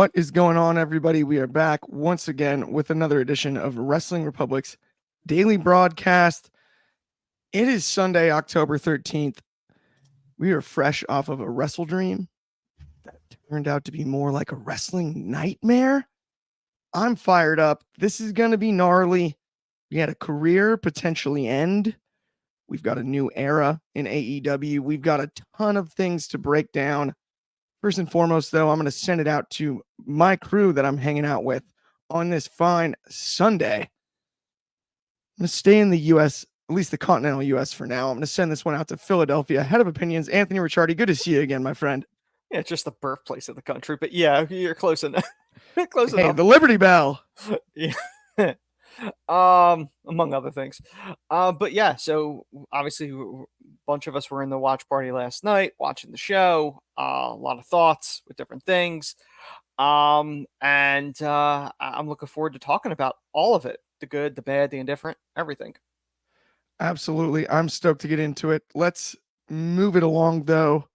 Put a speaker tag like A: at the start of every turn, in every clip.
A: What is going on, everybody? We are back once again with another edition of Wrestling Republic's daily broadcast. It is Sunday, October 13th. We are fresh off of a WrestleDream that turned out to be more like a wrestling nightmare. I'm fired up. This is going to be gnarly. We had a career potentially end. We've got a new era in AEW. We've got a ton of things to break down. First and foremost, though, I'm going to send it out to my crew that I'm hanging out with on this fine Sunday. I'm going to stay in the U.S., at least the continental U.S. for now. I'm going to send this one out to Philadelphia. Head of Opinions, Anthony Ricciardi. Good to see you again, my friend.
B: Yeah, it's just the birthplace of the country. But yeah, you're close enough. Close
A: Hey,
B: enough.
A: the Liberty Bell.
B: Yeah. Among other things. But yeah, so obviously a bunch of us were in the watch party last night watching the show. A lot of thoughts with different things. And I'm looking forward to talking about all of it. The good, the bad, the indifferent, everything.
A: Absolutely. I'm stoked to get into it. Let's move it along, though.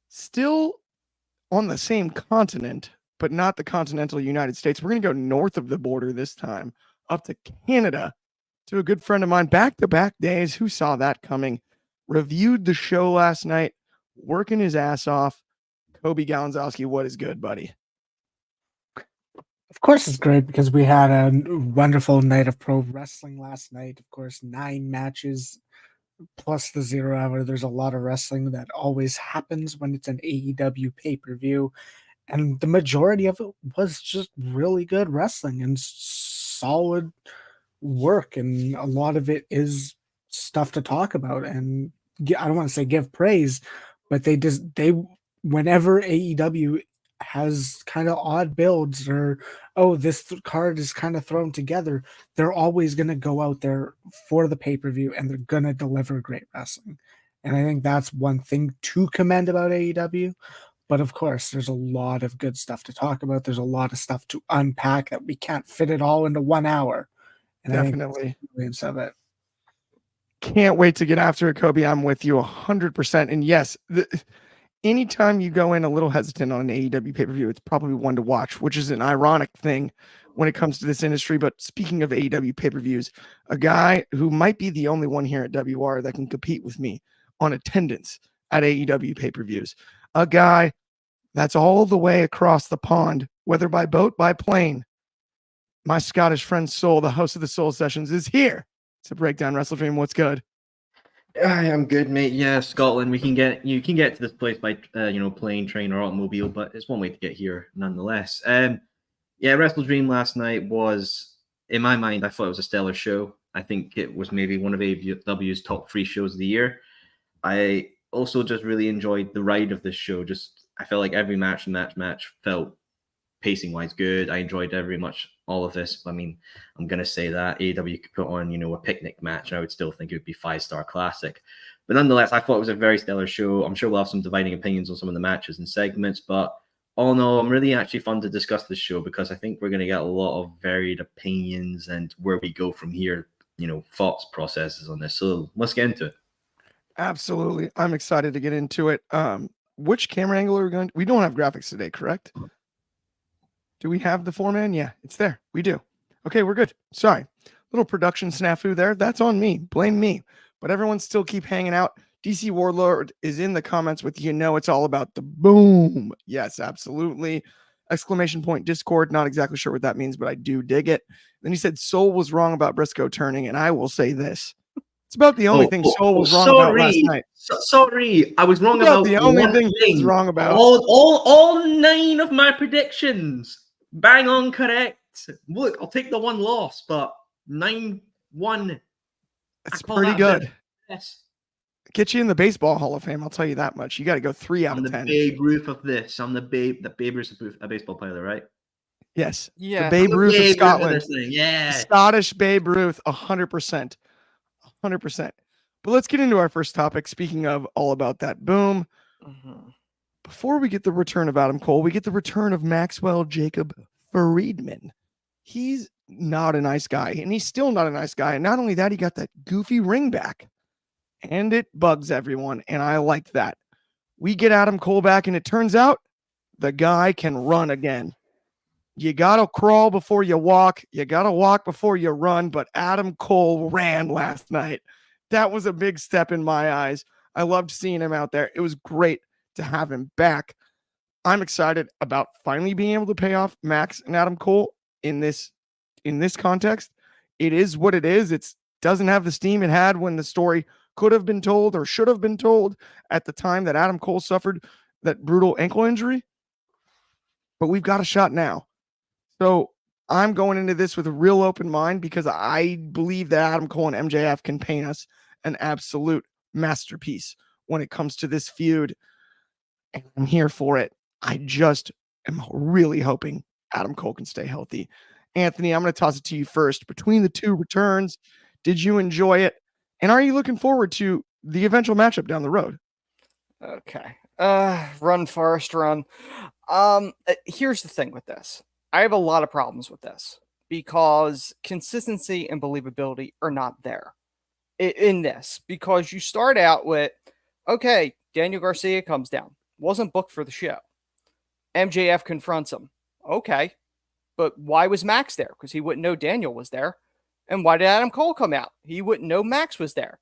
A: Still on the same continent, but not the continental United States. We're going to go north of the border this time, up to Canada, to a good friend of mine. Back-to-back days. Who saw that coming? Reviewed the show last night, working his ass off. Coby Galenzoski, what is good, buddy?
C: Of course it's great because we had a wonderful night of pro wrestling last night. Of course, 9 matches plus the 0 hour. There's a lot of wrestling that always happens when it's an AEW pay-per-view. And the majority of it was just really good wrestling and solid work. And a lot of it is stuff to talk about. And I don't want to say give praise, but whenever AEW has kind of odd builds or, this card is kind of thrown together, they're always going to go out there for the pay-per-view and they're going to deliver great wrestling. And I think that's one thing to commend about AEW. But of course, there's a lot of good stuff to talk about. There's a lot of stuff to unpack that we can't fit it all into 1 hour. And
A: Definitely.
C: I think that's the of it.
A: Can't wait to get after it, Coby. I'm with you 100%. And yes, anytime you go in a little hesitant on an AEW pay-per-view, it's probably one to watch, which is an ironic thing when it comes to this industry. But speaking of AEW pay-per-views, a guy who might be the only one here at WR that can compete with me on attendance at AEW pay-per-views, a guy that's all the way across the pond, whether by boat, by plane. My Scottish friend Soul, the host of the Soul Sessions, is here to break down WrestleDream. What's good?
D: I'm good, mate. Yeah, Scotland. You can get to this place by plane, train, or automobile, but it's one way to get here nonetheless. WrestleDream last night was, in my mind, I thought it was a stellar show. I think it was maybe one of AEW's top 3 shows of the year. I also just really enjoyed the ride of this show. I felt like every match felt pacing wise good. I enjoyed all of this. I mean, I'm gonna say that AEW could put on, a picnic match, and I would still think it would be 5-star classic. But nonetheless, I thought it was a very stellar show. I'm sure we'll have some dividing opinions on some of the matches and segments, but all in all, I'm really actually fun to discuss this show because I think we're gonna get a lot of varied opinions and where we go from here, thoughts processes on this. So let's get into it.
A: Absolutely. I'm excited to get into it. Which camera angle are we going to? We don't have graphics today, correct? Do we have the 4-man? Yeah, it's there. We do. Okay, we're good. Sorry. Little production snafu there. That's on me. Blame me. But everyone still keep hanging out. DC Warlord is in the comments with, it's all about the boom. Yes, absolutely. Exclamation point Discord. Not exactly sure what that means, but I do dig it. Then he said Soul was wrong about Briscoe turning, and I will say this. It's about the only thing Soul was wrong about last night.
D: Sorry, I was wrong about
A: the only thing he was wrong about.
D: All 9 of my predictions, bang on correct. Look, I'll take the 1 loss, but 9-1.
A: That's pretty good. Yes. Get you in the Baseball Hall of Fame, I'll tell you that much. You got to go 3 out of 10.
D: I'm the Babe Ruth of this. I'm the Babe Ruth of a baseball player, right?
A: Yes.
B: Yeah.
A: The Babe Ruth of Scotland.
D: Yeah.
A: Scottish Babe Ruth, 100%. 100%. But let's get into our first topic. Speaking of all about that boom, before we get the return of Adam Cole, we get the return of Maxwell Jacob Friedman. He's not a nice guy, and he's still not a nice guy. And not only that, he got that goofy ring back, and it bugs everyone, and I like that. We get Adam Cole back, and it turns out the guy can run again. you got to crawl before you walk. You got to walk before you run. But Adam Cole ran last night. That was a big step in my eyes. I loved seeing him out there. It was great to have him back. I'm excited about finally being able to pay off Max and Adam Cole in this context. It is what it is. It doesn't have the steam it had when the story could have been told or should have been told at the time that Adam Cole suffered that brutal ankle injury. But we've got a shot now. So I'm going into this with a real open mind because I believe that Adam Cole and MJF can paint us an absolute masterpiece when it comes to this feud. And I'm here for it. I just am really hoping Adam Cole can stay healthy. Anthony, I'm going to toss it to you first. Between the two returns, did you enjoy it? And are you looking forward to the eventual matchup down the road?
B: Okay. Run, Forrest, run. Here's the thing with this. I have a lot of problems with this because consistency and believability are not there in this, because you start out with, okay, Daniel Garcia comes down, wasn't booked for the show. MJF confronts him. Okay. But why was Max there? Because he wouldn't know Daniel was there. And why did Adam Cole come out? He wouldn't know Max was there.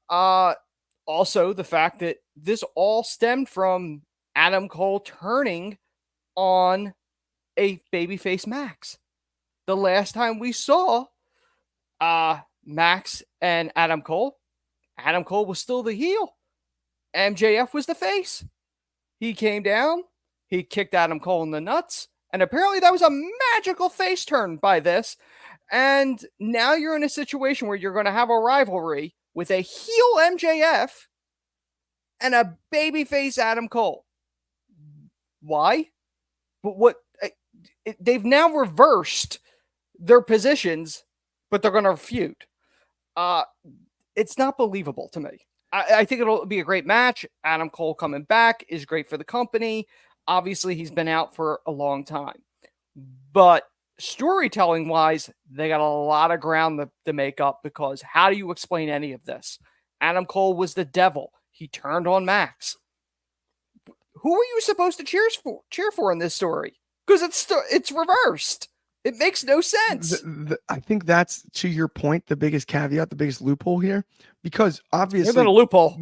B: Also, the fact that this all stemmed from Adam Cole turning on a babyface Max. The last time we saw Max and Adam Cole was still the heel. MJF was the face. He came down. He kicked Adam Cole in the nuts. And apparently that was a magical face turn by this. And now you're in a situation where you're going to have a rivalry with a heel MJF and a babyface Adam Cole. Why? But what? They've now reversed their positions, but they're going to feud. It's not believable to me. I think it'll be a great match. Adam Cole coming back is great for the company. Obviously, he's been out for a long time. But storytelling-wise, they got a lot of ground to make up, because how do you explain any of this? Adam Cole was the devil. He turned on Max. Who are you supposed to cheer for in this story? Because it's reversed. It makes no sense.
A: I think that's, to your point, the biggest caveat, the biggest loophole here. Because obviously,
B: there's been a loophole.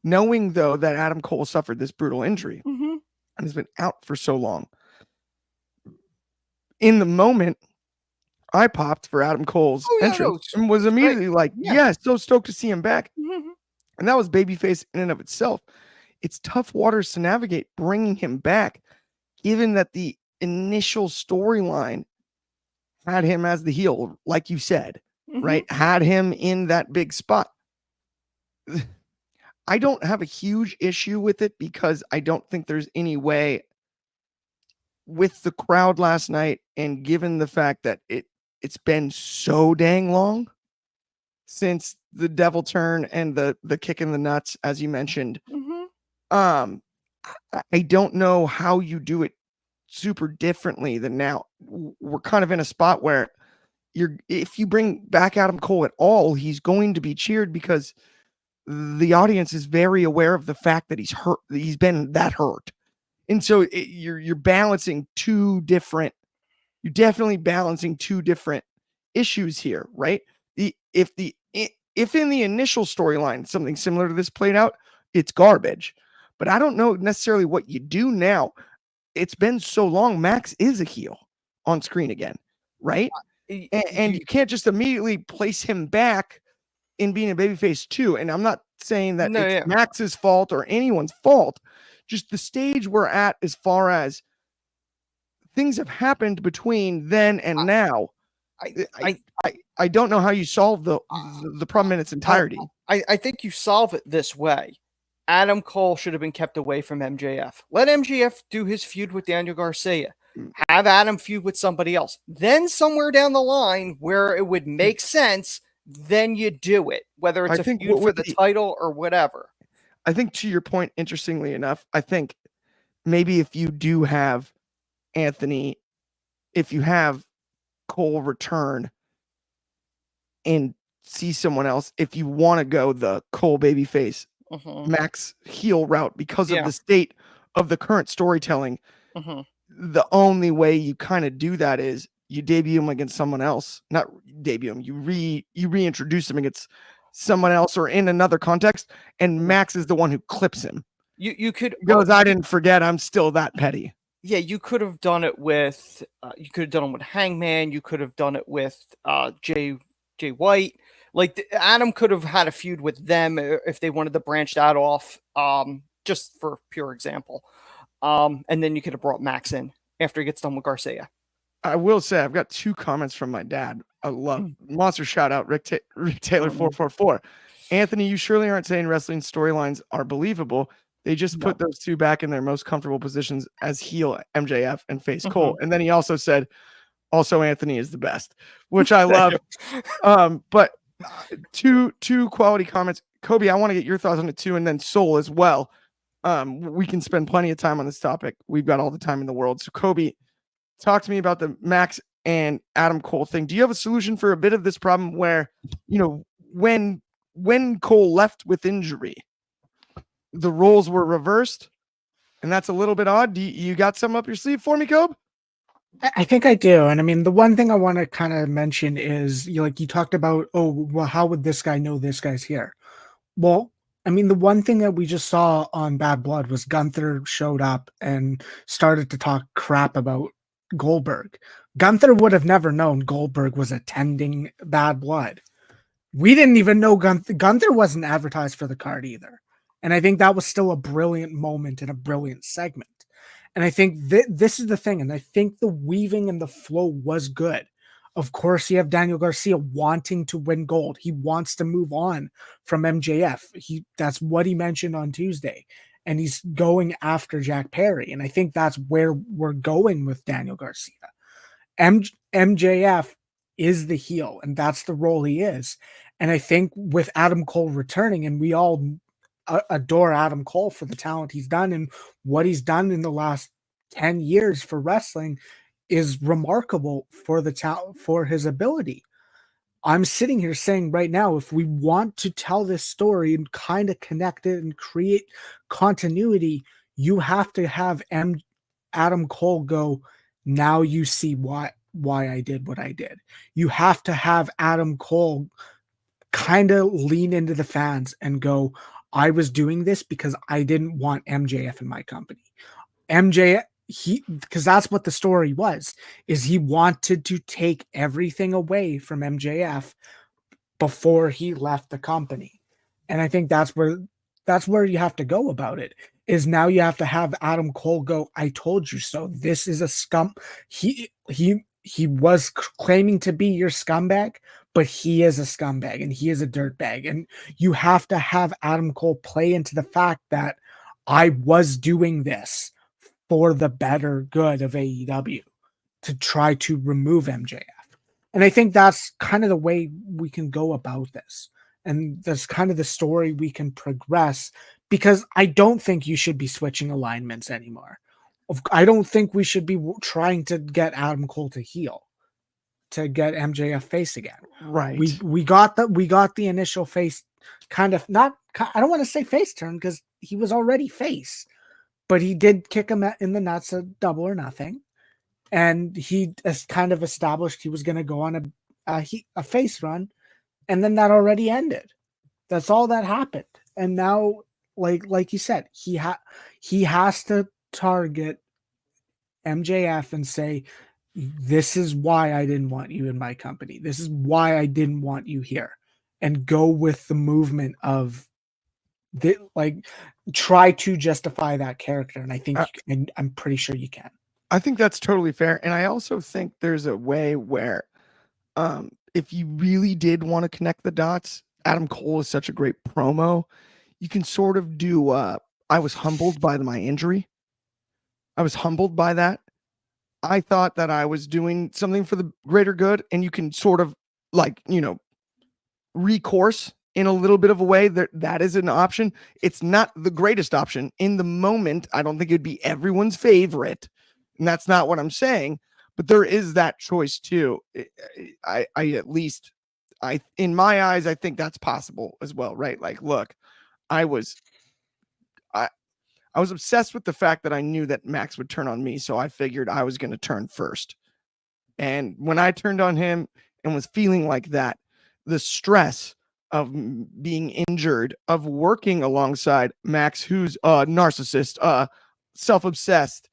A: knowing though that Adam Cole suffered this brutal injury and has been out for so long, in the moment, I popped for Adam Cole's entrance and was immediately so stoked to see him back. And that was babyface in and of itself. It's tough waters to navigate bringing him back, given that the initial storyline had him as the heel, like you said, right? Had him in that big spot. I don't have a huge issue with it because I don't think there's any way, with the crowd last night and given the fact that it's been so dang long since the devil turn and the kick in the nuts, as you mentioned. I don't know how you do it super differently than now. We're kind of in a spot where if you bring back Adam Cole at all, he's going to be cheered because the audience is very aware of the fact that he's hurt. He's been that hurt. And so you're balancing two different issues here, right? If in the initial storyline something similar to this played out, it's garbage. But I don't know necessarily what you do now. It's been so long. Max is a heel on screen again, right? And you can't just immediately place him back in being a babyface too. And I'm not saying that it's Max's fault or anyone's fault. Just the stage we're at as far as things have happened between then and now. I don't know how you solve the problem in its entirety.
B: I think you solve it this way. Adam Cole should have been kept away from MJF. Let MJF do his feud with Daniel Garcia. Have Adam feud with somebody else. Then somewhere down the line where it would make sense, then you do it. Whether it's a feud for the title or whatever.
A: I think, to your point, interestingly enough, I think maybe if you do have Anthony, if you have Cole return and see someone else, if you want to go the Cole babyface, Max heel route because of the state of the current storytelling, the only way you kind of do that is you debut him against someone else, not debut him. You reintroduce him against someone else or in another context, and Max is the one who clips him.
B: You could
A: He goes, I didn't forget. I'm still that petty.
B: Yeah, you could have done it with Hangman. You could have done it with Jay White. Like Adam could have had a feud with them if they wanted to branch that off. Just for pure example. And then you could have brought Max in after he gets done with Garcia.
A: I will say I've got 2 comments from my dad. I love monster shout out Rick Taylor 444. Anthony, you surely aren't saying wrestling storylines are believable. They just put those 2 back in their most comfortable positions as heel MJF and face Cole. And then he also said, also Anthony is the best, which I love. But 2 quality comments. Coby, I want to get your thoughts on it too, and then Soul as well. We can spend plenty of time on this topic. We've got all the time in the world. So Coby, talk to me about the Max and Adam Cole thing. Do you have a solution for a bit of this problem where, when Cole left with injury, the roles were reversed, and that's a little bit odd. You got some up your sleeve for me, Cobe?
C: I think I do. And I mean, the one thing I want to kind of mention is you talked about, well, how would this guy know this guy's here? Well, I mean, the one thing that we just saw on Bad Blood was Gunther showed up and started to talk crap about Goldberg. Gunther would have never known Goldberg was attending Bad Blood. We didn't even know Gunther wasn't advertised for the card either. And I think that was still a brilliant moment and a brilliant segment. And I think this is the thing. And I think the weaving and the flow was good. Of course, you have Daniel Garcia wanting to win gold. He wants to move on from MJF. That's what he mentioned on Tuesday. And he's going after Jack Perry. And I think that's where we're going with Daniel Garcia. MJF is the heel, and that's the role he is. And I think with Adam Cole returning, and we all adore Adam Cole for the talent he's done and what he's done in the last 10 years for wrestling is remarkable for the talent, for his ability. I'm sitting here saying right now, if we want to tell this story and kind of connect it and create continuity, you have to have Adam Cole go, now you see why I did what I did. You have to have Adam Cole kind of lean into the fans and go, I was doing this because I didn't want MJF in my company. Because that's what the story was, is he wanted to take everything away from MJF before he left the company. And I think that's where you have to go about it, is now you have to have Adam Cole go, I told you so. This is a scum. He was claiming to be your scumbag, but he is a scumbag and he is a dirtbag. And you have to have Adam Cole play into the fact that I was doing this for the better good of AEW to try to remove MJF. And I think that's kind of the way we can go about this. And that's kind of the story we can progress, because I don't think you should be switching alignments anymore. I don't think we should be trying to get Adam Cole to heel to get MJF face again.
A: Right.
C: We got the initial face kind of not, I don't want to say face turn because he was already face, but he did kick him in the nuts at Double or Nothing. And he has kind of established he was going to go on a face run. And then that already ended. That's all that happened. And now, like you said, he has to target MJF and say, this is why I didn't want you in my company. This is why I didn't want you here. And go with the movement of try to justify that character. And I think I'm pretty sure you can.
A: I think that's totally fair. And I also think there's a way where if you really did want to connect the dots, Adam Cole is such a great promo. You can sort of do I was humbled by my injury. I was humbled by that. I thought that I was doing something for the greater good, and you can sort of recourse in a little bit of a way that is an option. It's not the greatest option in the moment. I don't think it'd be everyone's favorite, and that's not what I'm saying, but there is that choice too. I at least in my eyes, I think that's possible as well, right? Like, look, I I was obsessed with the fact that I knew that Max would turn on me, so I figured I was going to turn first. And when I turned on him and was feeling like that, the stress of being injured, of working alongside Max, who's a narcissist, self-obsessed,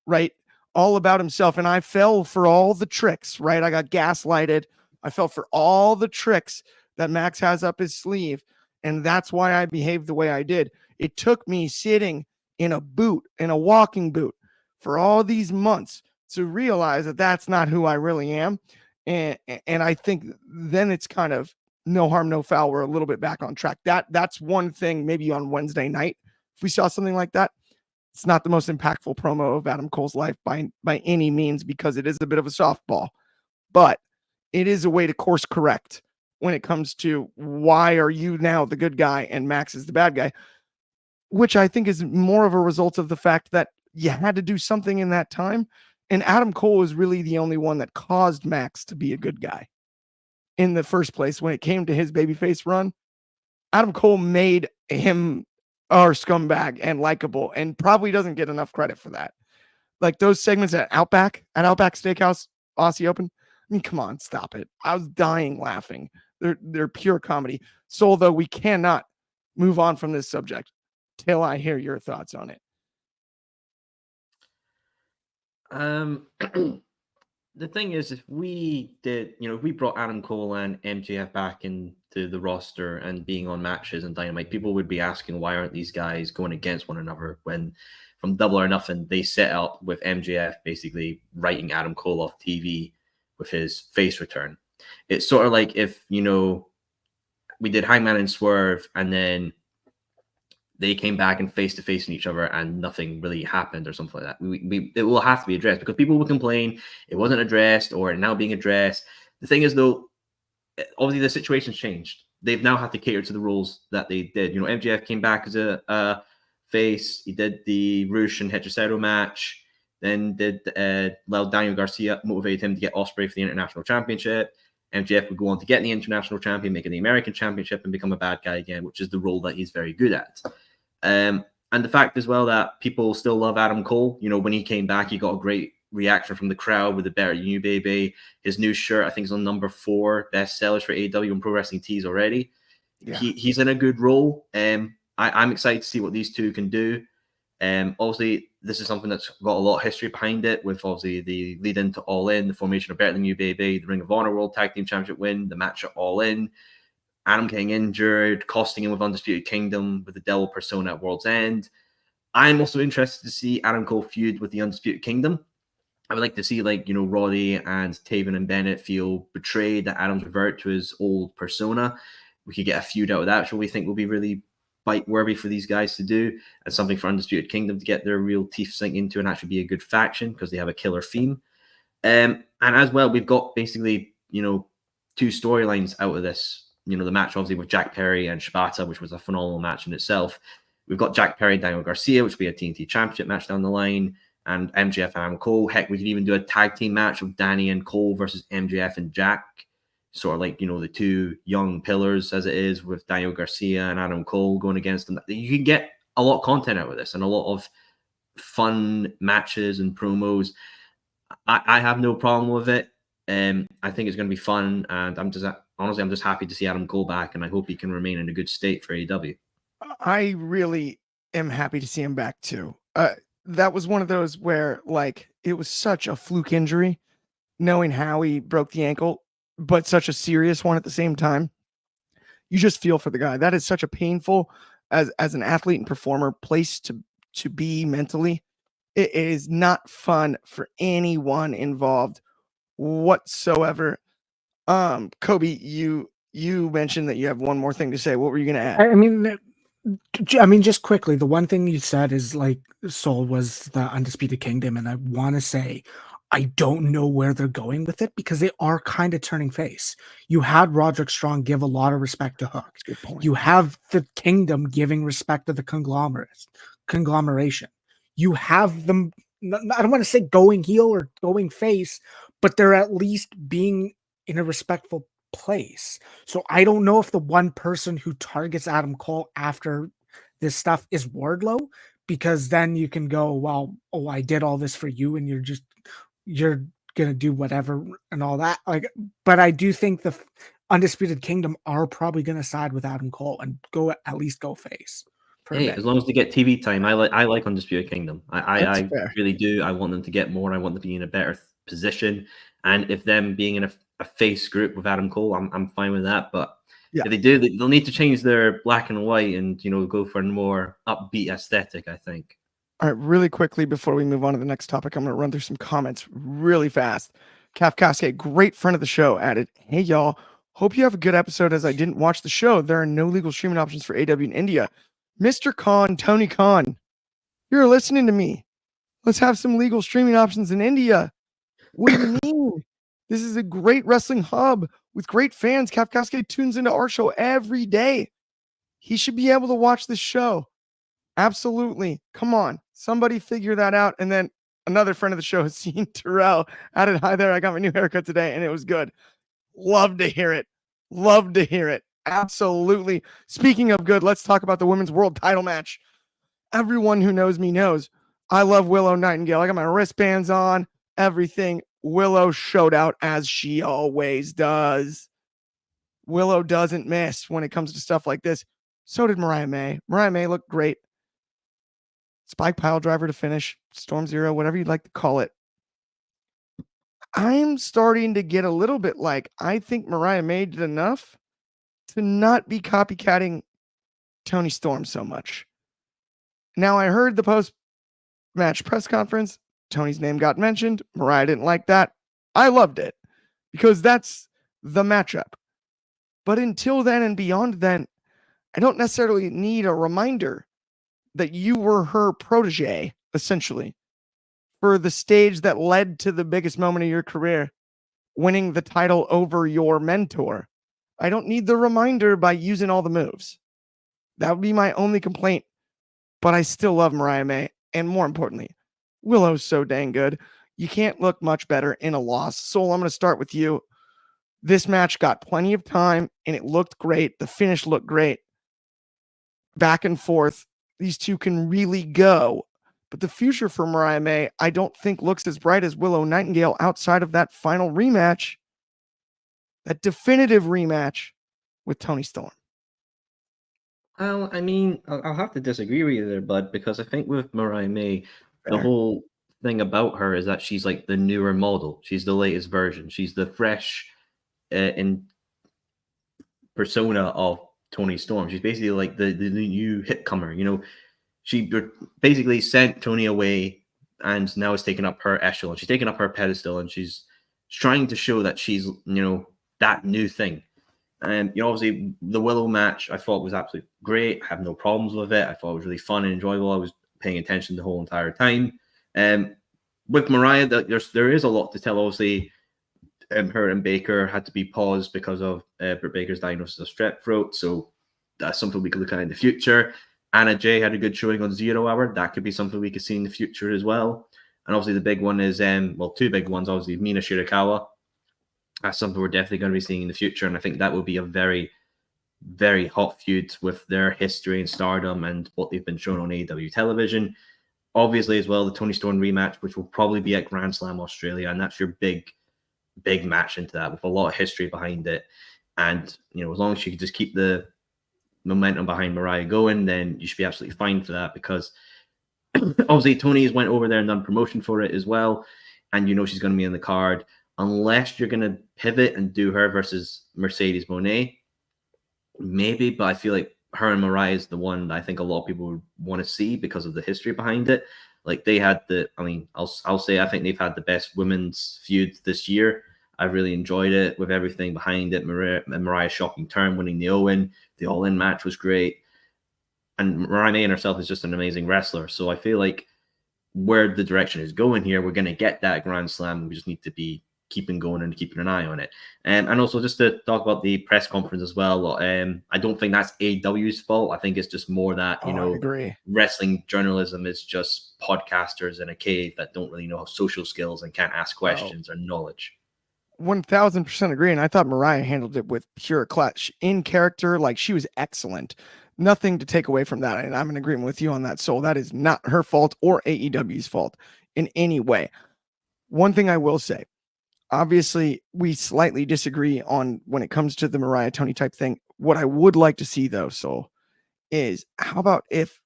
A: right? All about himself. And I fell for all the tricks, right? I got gaslighted. I fell for all the tricks that Max has up his sleeve. And that's why I behaved the way I did. It took me sitting in a boot, in a walking boot, for all these months to realize that that's not who I really am. And I think then it's kind of no harm, no foul. We're a little bit back on track. That's one thing maybe on Wednesday night. If we saw something like that, it's not the most impactful promo of Adam Cole's life by any means, because it is a bit of a softball, but it is a way to course correct when it comes to why are you now the good guy and Max is the bad guy, which I think is more of a result of the fact that you had to do something in that time. And Adam Cole is really the only one that caused Max to be a good guy in the first place. When it came to his babyface run, Adam Cole made him our scumbag and likable, and probably doesn't get enough credit for that. Like those segments at Outback Steakhouse, Aussie Open. I mean, come on, stop it. I was dying laughing. They're pure comedy. So, though, we cannot move on from this subject till I hear your thoughts on it.
D: The thing is, if we brought Adam Cole and MJF back into the roster and being on matches and Dynamite, people would be asking, why aren't these guys going against one another? When from Double or Nothing, they set up with MJF basically writing Adam Cole off TV with his face return. It's sort of like if, we did Hangman and Swerve and then they came back and face to face in each other and nothing really happened or something like that. It will have to be addressed because people will complain it wasn't addressed or now being addressed. The thing is, though, obviously the situation's changed. They've now had to cater to the roles that they did. MJF came back as a face. He did the Rush and Hechicero match. Then Daniel Garcia motivated him to get Ospreay for the International Championship. MJF would go on to get the International Champion, make it the American Championship, and become a bad guy again, which is the role that he's very good at. And the fact as well that people still love Adam Cole. When he came back, he got a great reaction from the crowd with the Better Than You Baby. His new shirt, I think, is on number 4 best sellers for AEW and Pro Wrestling Tees already. Yeah. He's in a good role. I'm excited to see what these two can do. Obviously, this is something that's got a lot of history behind it, with obviously the lead into All In, the formation of Better Than You Baby, the Ring of Honor World Tag Team Championship win, the match at All In, Adam getting injured, costing him with Undisputed Kingdom with the Devil persona at World's End. I'm also interested to see Adam Cole feud with the Undisputed Kingdom. I would like to see, Roddy and Taven and Bennett feel betrayed that Adam's revert to his old persona. We could get a feud out of that, which we think will be really bite-worthy for these guys to do, and something for Undisputed Kingdom to get their real teeth sink into and actually be a good faction because they have a killer theme. And as well, we've got basically, 2 storylines out of this. The match obviously with Jack Perry and Shibata, which was a phenomenal match in itself. We've got Jack Perry and Daniel Garcia, which will be a TNT Championship match down the line, and MJF and Adam Cole. Heck, we could even do a tag team match of Danny and Cole versus MJF and Jack. Sort of like, the 2 young pillars as it is, with Daniel Garcia and Adam Cole going against them. You can get a lot of content out of this and a lot of fun matches and promos. I have no problem with it. I think it's going to be fun, and I'm just happy to see Adam Cole back, and I hope he can remain in a good state for AEW.
A: I really am happy to see him back too. That was one of those where it was such a fluke injury, knowing how he broke the ankle, but such a serious one at the same time. You just feel for the guy. That is such a painful, as an athlete and performer, place to be mentally. It is not fun for anyone involved whatsoever. Coby, you mentioned that you have one more thing to say. What were you going to add?
C: I mean, just quickly, the one thing you said is Soul was the Undisputed Kingdom, and I want to say I don't know where they're going with it because they are kind of turning face. You had Roderick Strong give a lot of respect to Hook.
A: That's a good point.
C: You have the Kingdom giving respect to the conglomeration. You have them, I don't want to say going heel or going face, but they're at least being in a respectful place. So I don't know if the one person who targets Adam Cole after this stuff is Wardlow, because then you can go, well, oh, I did all this for you, and you're gonna do whatever and all that. Like, but I do think the Undisputed Kingdom are probably gonna side with Adam Cole and at least go face for a
D: Hey,
C: bit.
D: as long as they get TV time, I like Undisputed Kingdom.
A: That's
D: I
A: fair.
D: really do. I want them to get more. I want them to be in a better position. And if them being in a face group with Adam Cole, I'm fine with that. But
A: Yeah.
D: if they do, they'll need to change their black and white and go for a more upbeat aesthetic, I think.
A: All right, really quickly before we move on to the next topic, I'm going to run through some comments really fast. Calf Cascade, great friend of the show, added, "Hey y'all, hope you have a good episode. As I didn't watch the show, there are no legal streaming options for AW in India. Mr. Khan, Tony Khan, you're listening to me. Let's have some legal streaming options in India. What do you mean? This is a great wrestling hub with great fans. Calf Cascade tunes into our show every day. He should be able to watch this show. Absolutely. Come on. Somebody figure that out." And then another friend of the show, Seen Terrell, added, "Hi there. I got my new haircut today and it was good." Love to hear it. Love to hear it. Absolutely. Speaking of good, let's talk about the women's world title match. Everyone who knows me knows I love Willow Nightingale. I got my wristbands on, everything. Willow showed out as she always does. Willow doesn't miss when it comes to stuff like this. So did Mariah May. Mariah May looked great. Spike pile driver to finish, Storm Zero, whatever you'd like to call it. I'm starting to get a little bit like, I think Mariah May did enough to not be copycatting Toni Storm so much. Now, I heard the post-match press conference. Tony's name got mentioned. Mariah didn't like that. I loved it because that's the matchup. But until then and beyond then, I don't necessarily need a reminder that you were her protege, essentially, for the stage that led to the biggest moment of your career, winning the title over your mentor. I don't need the reminder by using all the moves. That would be my only complaint. But I still love Mariah May. And more importantly, Willow's so dang good. You can't look much better in a loss. Soul, I'm going to start with you. This match got plenty of time and it looked great. The finish looked great. Back and forth. These two can really go. But the future for Mariah May, I don't think looks as bright as Willow Nightingale outside of that final rematch, that definitive rematch with Toni Storm.
D: Well, I mean, I'll have to disagree with you there, bud, because I think with Mariah May, the
A: Fair.
D: whole thing about her is that she's like the newer model. She's the latest version. She's the fresh in persona of Toni Storm. She's basically like the new hit comer. She basically sent Toni away and now is taking up her echelon. She's taking up her pedestal and she's trying to show that she's, that new thing. And, obviously the Willow match I thought was absolutely great. I have no problems with it. I thought it was really fun and enjoyable. I was paying attention the whole entire time. With Mariah, there is a lot to tell. Obviously, her and Baker had to be paused because of Britt Baker's diagnosis of strep throat. So that's something we could look at in the future. Anna Jay had a good showing on 0 Hour. That could be something we could see in the future as well. And obviously the big one is, two big ones, obviously Mina Shirakawa. That's something we're definitely going to be seeing in the future. And I think that will be a very, very hot feud with their history and stardom and what they've been shown on AEW television. Obviously as well, the Toni Storm rematch, which will probably be at Grand Slam Australia. And that's your big match into that with a lot of history behind it. And, as long as you can just keep the momentum behind Mariah going, then you should be absolutely fine for that, because obviously Toni has went over there and done promotion for it as well. And she's going to be in the card. Unless you're going to pivot and do her versus Mercedes Moné, maybe, but I feel like her and Mariah is the one that I think a lot of people would want to see because of the history behind it. Like they had I'll say I think they've had the best women's feud this year. I really enjoyed it with everything behind it. Mariah's shocking turn, winning the Owen, the All-In match was great. And Mariah May herself is just an amazing wrestler. So I feel like where the direction is going here, we're going to get that Grand Slam. We just need to be keeping going and keeping an eye on it. And also just to talk about the press conference as well, I don't think that's AEW's fault. I think it's just more that,
A: I agree.
D: wrestling journalism is just podcasters in a cave that don't really know social skills and can't ask questions or knowledge.
A: 1000% agree. And I thought Mariah handled it with pure clutch in character. Like she was excellent. nothing to take away from that. And I'm in agreement with you on that. So that is not her fault or AEW's fault in any way. One thing I will say, obviously, we slightly disagree on when it comes to the Mariah Tony type thing. What I would like to see, though, Soul, is how about if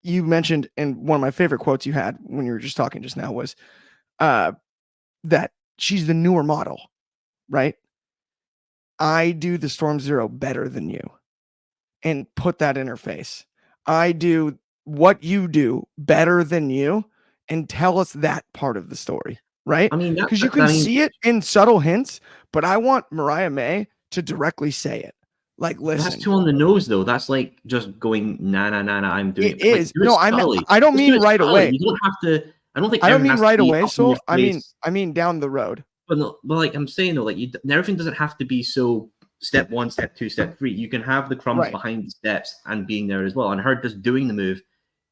A: you mentioned, and one of my favorite quotes you had when you were just talking just now was that she's the newer model, right? I do the Storm Zero better than you, and put that in her face. I do what you do better than you, and tell us that part of the story, right?
D: I mean,
A: Because you can see it in subtle hints, but I want Mariah May to directly say it. Like, listen.
D: That's too on the nose, though. That's like just going, nah, I'm doing
A: it. Is.
D: Like,
A: No, I don't mean right away.
D: You don't have to. I don't think.
A: I don't mean right away.
D: So
A: So I mean down the road.
D: But no, but like I'm saying though, like everything doesn't have to be so step 1, step 2, step 3. You can have the crumbs behind the steps and being there as well. And her just doing the move,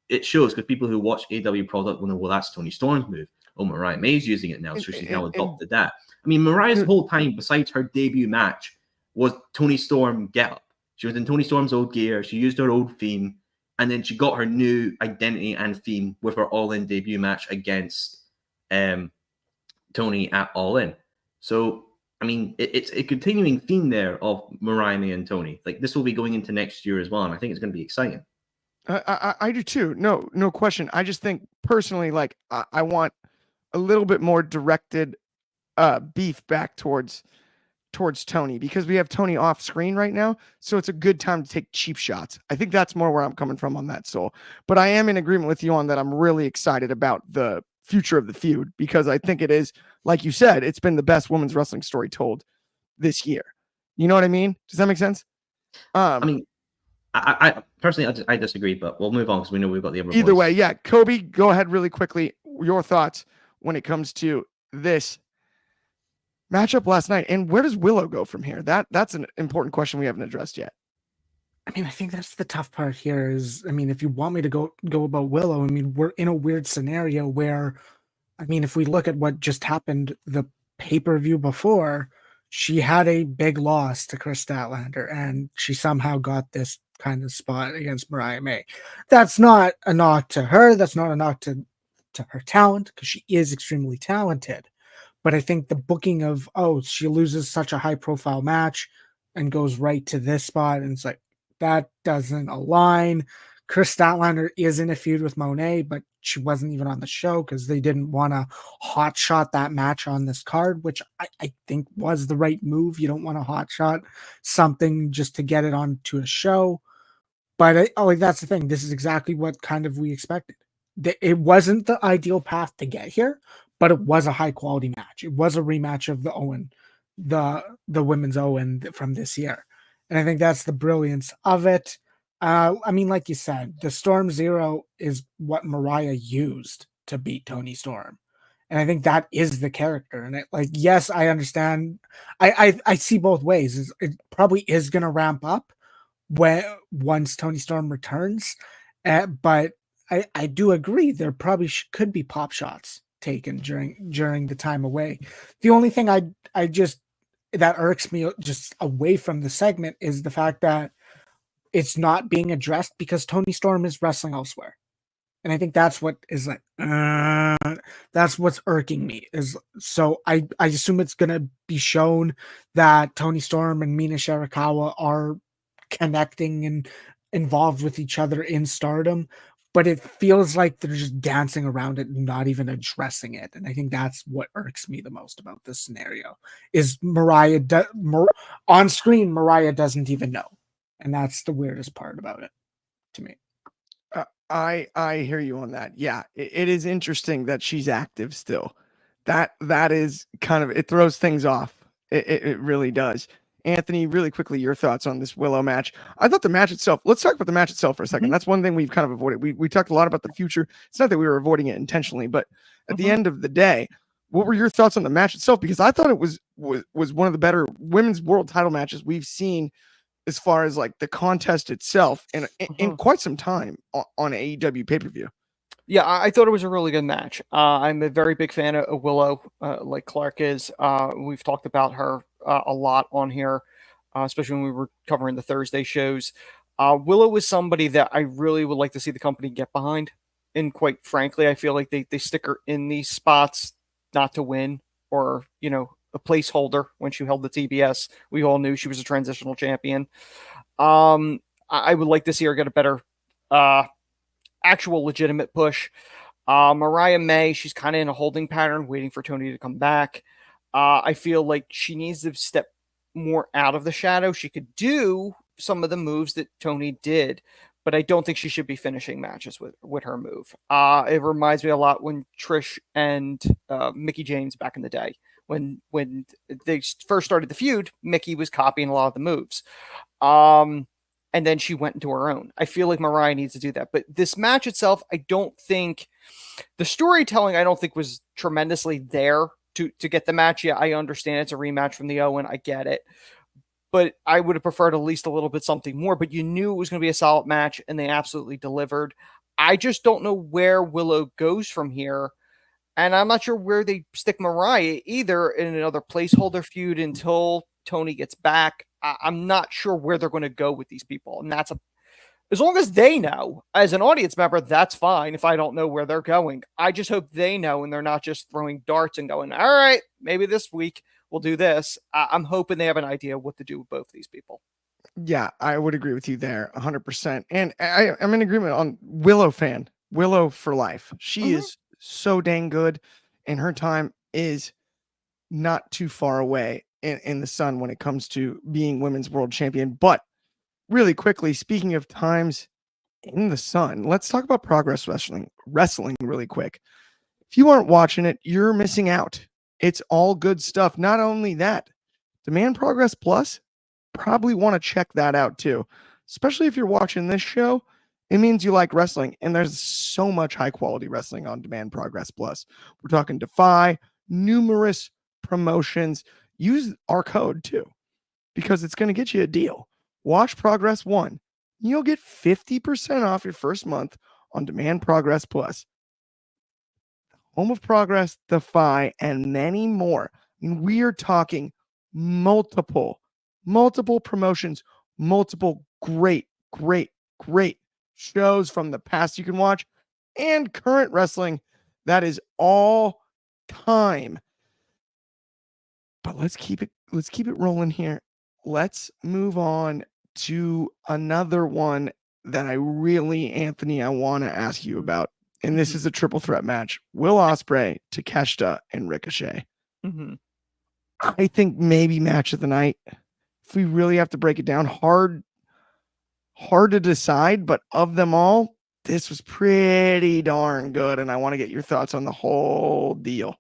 D: it shows, because people who watch AW product will know, well, that's Toni Storm's move. Oh, Mariah May's using it now, so she's now adopted that. I mean, Mariah's whole time, besides her debut match, was Toni Storm get up. She was in Toni Storm's old gear. She used her old theme, and then she got her new identity and theme with her All In debut match against Toni at All In. So, I mean, it's a continuing theme there of Mariah May and Toni. Like, this will be going into next year as well, and I think it's going to be exciting.
A: I do too. No question. I just think personally, like, I want a little bit more directed beef back towards Toni, because we have Toni off screen right now. So it's a good time to take cheap shots. I think that's more where I'm coming from on that, Soul. But I am in agreement with you on that. I'm really excited about the future of the feud, because I think it is, like you said, it's been the best women's wrestling story told this year. You know what I mean? Does that make sense?
D: I mean, I personally, I disagree, but we'll move on because we know we've got the other
A: either
D: voice.
A: way. Yeah. Coby, go ahead really quickly. Your thoughts when it comes to this matchup last night, and where does Willow go from here? That's an important question we haven't addressed yet.
C: I mean, I think that's the tough part here is, I mean, if you want me to go about Willow, I mean, we're in a weird scenario where, I mean, if we look at what just happened, the pay-per-view before, she had a big loss to Chris Statlander, and she somehow got this kind of spot against Mariah May. That's not a knock to her. That's not a knock to her talent, because she is extremely talented. But I think the booking of, oh, she loses such a high-profile match and goes right to this spot, and it's like, that doesn't align. Chris Statlander is in a feud with Monet, but she wasn't even on the show because they didn't want to hot shot that match on this card, which I think was the right move. You don't want to hot shot something just to get it onto a show. But like, that's the thing. This is exactly what kind of we expected. It wasn't the ideal path to get here, but it was a high quality match. It was a rematch of the Owen, the women's Owen from this year. And I think that's the brilliance of it. I mean, like you said, the Storm Zero is what Mariah used to beat Toni Storm. And I think that is the character. And yes, I understand. I see both ways. It probably is going to ramp up once Toni Storm returns. But I do agree there probably could be pop shots taken during the time away. The only thing I just that irks me just away from the segment is the fact that it's not being addressed because Toni Storm is wrestling elsewhere. And I think that's what is like, that's what's irking me is, so I assume it's going to be shown that Toni Storm and Mina Shirakawa are connecting and involved with each other in Stardom, but it feels like they're just dancing around it and not even addressing it. And I think that's what irks me the most about this scenario is on screen, Mariah doesn't even know. And that's the weirdest part about it to me.
A: I hear you on that. Yeah, it is interesting that she's active still. That is kind of, it throws things off. It really does. Anthony, really quickly, your thoughts on this Willow match. I thought the match itself, let's talk about the match itself for a second. That's one thing we've kind of avoided. We talked a lot about the future. It's not that we were avoiding it intentionally, but at the end of the day, what were your thoughts on the match itself? Because I thought it was one of the better women's world title matches we've seen as far as like the contest itself in quite some time on AEW pay-per-view.
B: Yeah, I thought it was a really good match. I'm a very big fan of Willow, like Clark is. We've talked about her a lot on here, especially when we were covering the Thursday shows. Willow is somebody that I really would like to see the company get behind. And quite frankly, I feel like they stick her in these spots not to win or, a placeholder when she held the TBS. We all knew she was a transitional champion. I would like to see her get a better actual legitimate push. Mariah May, she's kind of in a holding pattern, waiting for Tony to come back. I feel like she needs to step more out of the shadow. She could do some of the moves that Tony did, but I don't think she should be finishing matches with her move. It reminds me a lot when Trish and Mickie James back in the day. When they first started the feud, Mickie was copying a lot of the moves. And then she went into her own. I feel like Mariah needs to do that. But this match itself, I don't think the storytelling, I don't think was tremendously there to get the match. Yeah, I understand it's a rematch from the Owen. I get it. But I would have preferred at least a little bit something more. But you knew it was going to be a solid match, and they absolutely delivered. I just don't know where Willow goes from here. And I'm not sure where they stick Mariah either in another placeholder feud until Tony gets back. I'm not sure where they're going to go with these people. And as long as they know, as an audience member, that's fine if I don't know where they're going. I just hope they know and they're not just throwing darts and going, all right, maybe this week we'll do this. I'm hoping they have an idea what to do with both these people.
A: Yeah, I would agree with you there 100%. And I'm in agreement on Willow fan. Willow for life. She is so dang good, and her time is not too far away in the sun when it comes to being women's world champion. But really quickly, speaking of times in the sun, let's talk about Progress Wrestling really quick. If you aren't watching it, you're missing out. It's all good stuff. Not only that, Demand Progress Plus, probably want to check that out too. Especially if you're watching this show, it means you like wrestling, and there's so much high quality wrestling on Demand Progress Plus. We're talking Defy, numerous promotions. Use our code too, because it's going to get you a deal. Watch Progress 1. You'll get 50% off your first month on Demand Progress Plus. Home of Progress, Defy, and many more. I mean, we are talking multiple promotions, multiple great shows from the past you can watch, and current wrestling that is all time. But let's keep it rolling here. Let's move on to another one that I want to ask you about. And this is a triple threat match. Will Ospreay, Takeshita, and Ricochet. I think maybe match of the night. If we really have to break it down, hard to decide, but of them all, this was pretty darn good. And I want to get your thoughts on the whole deal.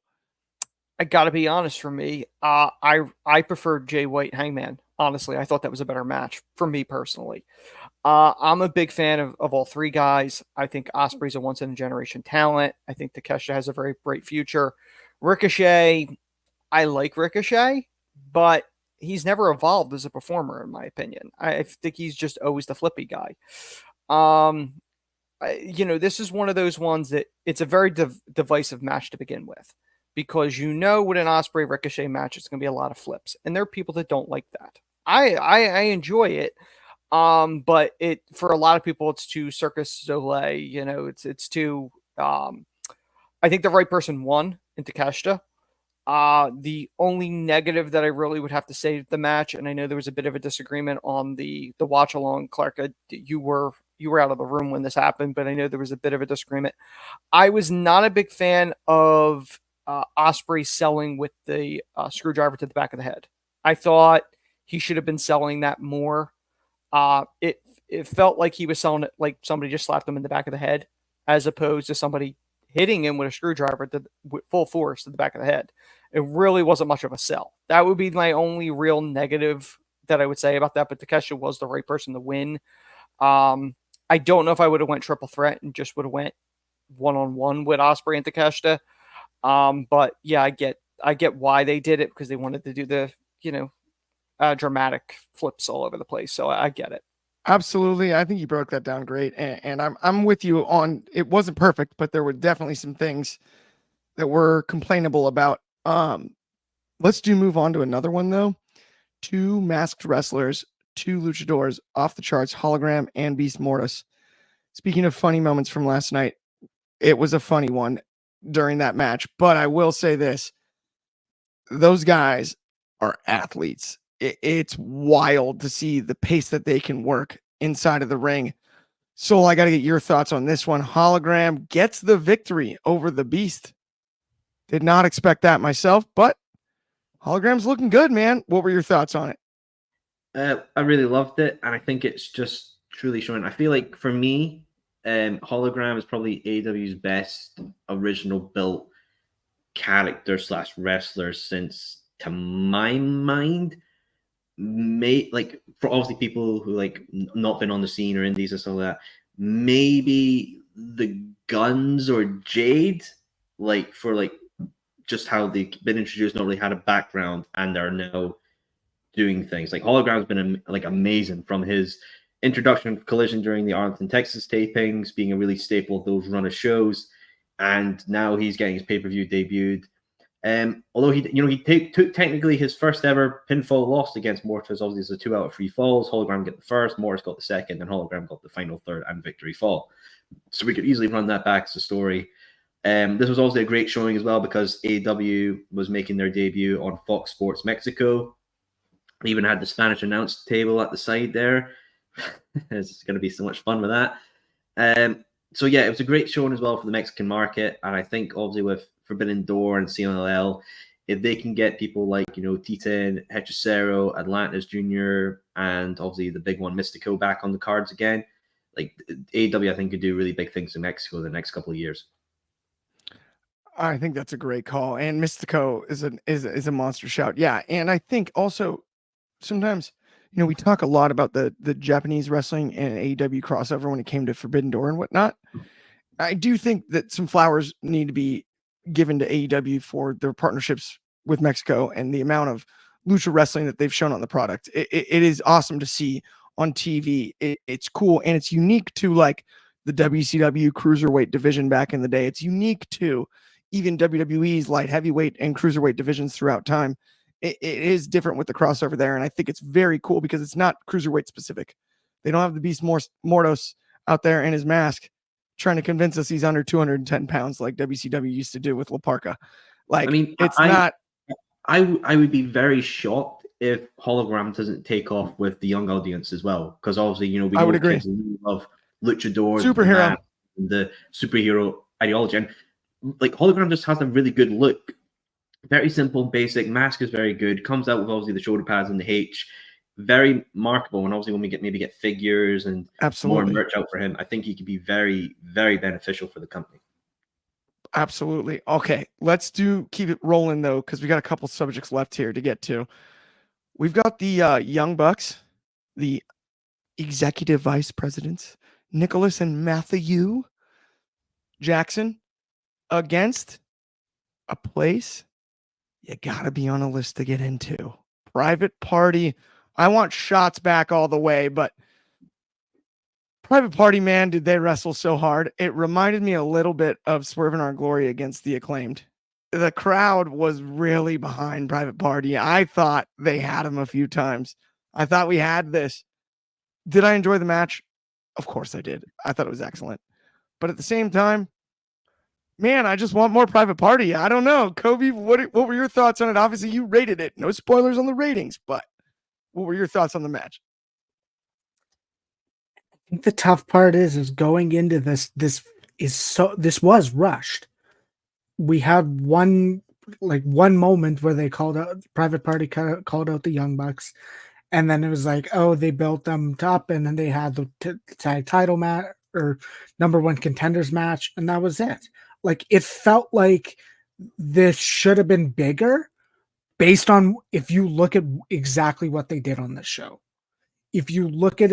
B: I gotta be honest, for me, I preferred Jay White Hangman. Honestly, I thought that was a better match for me personally. I'm a big fan of all three guys. I think Ospreay's a once in a generation talent. I think Takeshita has a very bright future. Ricochet, I like Ricochet, but he's never evolved as a performer, in my opinion. I think he's just always the flippy guy. This is one of those ones that it's a very divisive match to begin with, because with an Ospreay Ricochet match, it's going to be a lot of flips, and there are people that don't like that. I enjoy it, but for a lot of people, it's too Circus Soleil. It's too. I think the right person won in Takeshita. The only negative that I really would have to say to the match, and I know there was a bit of a disagreement on the watch along, Clark, you were out of the room when this happened, but I know there was a bit of a disagreement. I was not a big fan of Ospreay selling with the screwdriver to the back of the head. I thought he should have been selling that more. It felt like he was selling it like somebody just slapped him in the back of the head, as opposed to somebody hitting him with a screwdriver with full force to the back of the head. It really wasn't much of a sell. That would be my only real negative that I would say about that, but Takeshita was the right person to win. I don't know if I would have went triple threat and just would have went one-on-one with Ospreay and Takeshita. But yeah, I get why they did it, because they wanted to do the, dramatic flips all over the place. So I get it.
A: Absolutely. I think you broke that down great. And I'm with you on, it wasn't perfect, but there were definitely some things that were complainable about. Let's move on to another one though. Two masked wrestlers, two luchadors off the charts, Hologram and Beast Mortis. Speaking of funny moments from last night, it was a funny one during that match, but I will say this. Those guys are athletes. It's wild to see the pace that they can work inside of the ring. So I got to get your thoughts on this one. Hologram gets the victory over the Beast. Did not expect that myself, but Hologram's looking good, man. What were your thoughts on it?
D: I really loved it, and I think it's just truly showing. I feel like for me, Hologram is probably AEW's best original built character / wrestler since, to my mind, like for obviously people who like not been on the scene or indies and stuff like that, maybe the Guns or Jade, like for like just how they've been introduced, not really had a background and are now doing things. Like Hologram's been like amazing from his introduction of Collision during the Arlington, Texas tapings, being a really staple of those run of shows, and now he's getting his pay-per-view debuted. Although he took technically his first ever pinfall loss against Mortis. Obviously, it's a 2 out of 3 falls. Hologram got the first, Mortis got the second, and Hologram got the final third and victory fall. So we could easily run that back as a story. This was also a great showing as well because AEW was making their debut on Fox Sports Mexico. We even had the Spanish announce table at the side there. It's going to be so much fun with that. So yeah, it was a great showing as well for the Mexican market, and I think obviously with Forbidden Door and CMLL, if they can get people like Titan, Hechicero, Atlantis Jr., and obviously the big one Mystico back on the cards again, like AEW I think could do really big things in Mexico the next couple of years.
A: I think that's a great call, and Mystico is a monster shout. Yeah, and I think also sometimes we talk a lot about the Japanese wrestling and AEW crossover when it came to Forbidden Door and whatnot. I do think that some flowers need to be given to AEW for their partnerships with Mexico and the amount of lucha wrestling that they've shown on the product. It is awesome to see on TV. It's cool, and it's unique to like the WCW cruiserweight division back in the day. It's unique to even WWE's light heavyweight and cruiserweight divisions throughout time. It is different with the crossover there, and I think it's very cool because it's not cruiserweight specific. They don't have the Beast Mortos out there in his mask trying to convince us he's under 210 pounds like WCW used to do with La Parka. Like, I mean, it's not.
D: I would be very shocked if Hologram doesn't take off with the young audience as well, because obviously, we know kids love luchadors,
A: superhero,
D: the superhero ideology, and like Hologram just has a really good look. Very simple, basic. Mask is very good. Comes out with obviously the shoulder pads and the H. Very marketable. And obviously when we get figures and more merch out for him, I think he could be very, very beneficial for the company.
A: Absolutely. Okay, let's keep it rolling though, because we got a couple subjects left here to get to. We've got the Young Bucks, the executive vice presidents, Nicholas and Matthew Jackson, against a place you gotta be on a list to get into. Private Party. I want shots back all the way, but Private Party, man, did they wrestle so hard. It reminded me a little bit of Swerve in Our Glory against the Acclaimed. The crowd was really behind Private Party. I thought they had him a few times. I thought we had this. Did I enjoy the match? Of course I did. I thought it was excellent. But at the same time, man, I just want more Private Party. I don't know. Coby, what were your thoughts on it? Obviously, you rated it. No spoilers on the ratings, but what were your thoughts on the match?
C: I think the tough part is going into this was rushed. We had one moment where they called out Private Party, called out the Young Bucks, and then it was like, oh, they built them up, and then they had the tag title match or number one contenders match, and that was it. Like, it felt like this should have been bigger based on if you look at exactly what they did on this show. If you look at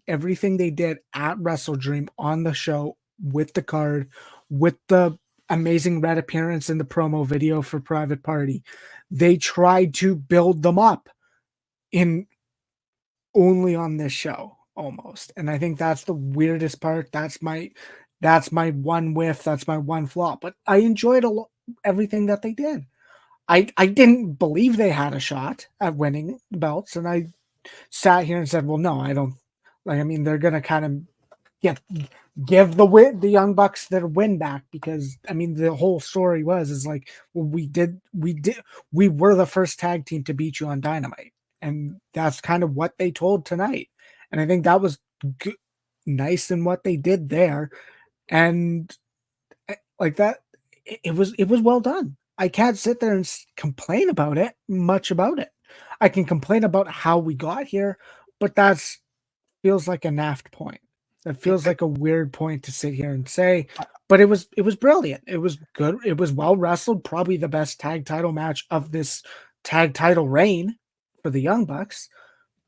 C: everything they did at WrestleDream on the show with the card, with the amazing red appearance in the promo video for Private Party, they tried to build them up in only on this show almost. And I think that's the weirdest part. That's my one whiff. That's my one flaw. But I enjoyed everything that they did. I didn't believe they had a shot at winning belts, and I sat here and said, well, no, I don't like, I mean, they're going to kind of give the Young Bucks their win back, because I mean, the whole story is like, well, we were the first tag team to beat you on Dynamite. And that's kind of what they told tonight. And I think that was nice in what they did there. And like that, it was well done. I can't sit there and complain about it much about it. I can complain about how we got here, but that's feels like a naft point. That feels like a weird point to sit here and say, but it was brilliant. It was good. It was well wrestled. Probably the best tag title match of this tag title reign for the Young Bucks.